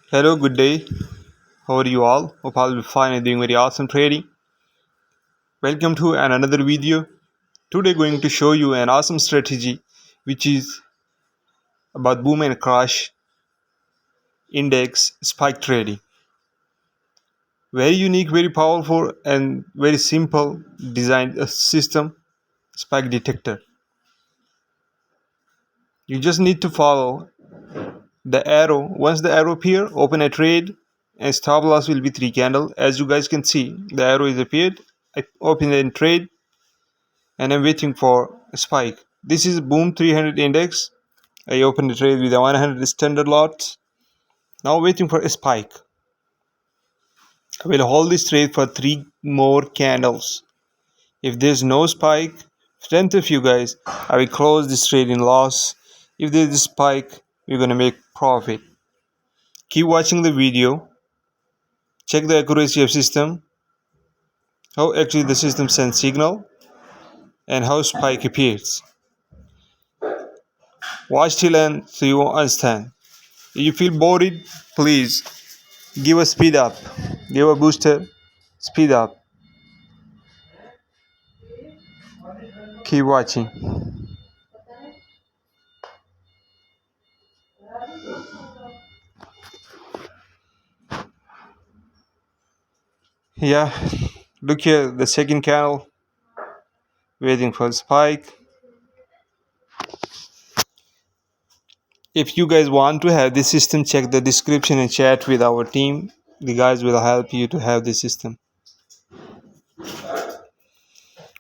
Hello, good day. How are you all? Hope all will be fine and doing very awesome trading. Welcome to another video. Today going to show you an awesome strategy which is about boom and crash index spike trading. Very unique, very powerful and very simple designed system spike detector. You just need to follow the arrow. Once the arrow appear, open a trade and stop loss will be 3 candle. As you guys can see, the arrow is appeared. I open a trade and I'm waiting for a spike. This is boom 300 index. I opened the trade with a 100 standard lot. Now waiting for a spike. I will hold this trade for 3 more candles. If there's no spike, strength of you guys, I will close this trade in loss. If there's a spike, we're gonna make profit. Keep watching the video. Check the accuracy of system. How actually the system sends signal and how spike appears. Watch till end so you understand. If you feel bored, please give a speed up. Give a booster. Speed up. Keep watching. Yeah. Look here. The second candle. Waiting for the spike. If you guys want to have this system, check the description and chat with our team. The guys will help you to have this system.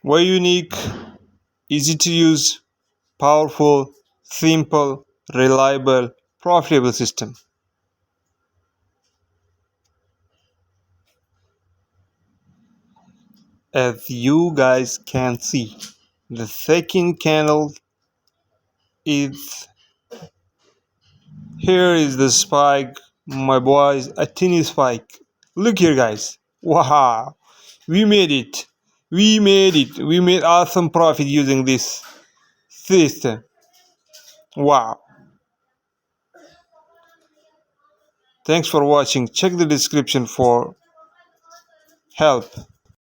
Very unique, easy to use, powerful, simple, reliable, profitable system. As you guys can see, the second candle is here is the spike, my boys, a tiny spike. Look here, guys. Wow, we made it. We made it. We made awesome profit using this system. Wow. Thanks for watching. Check the description for help.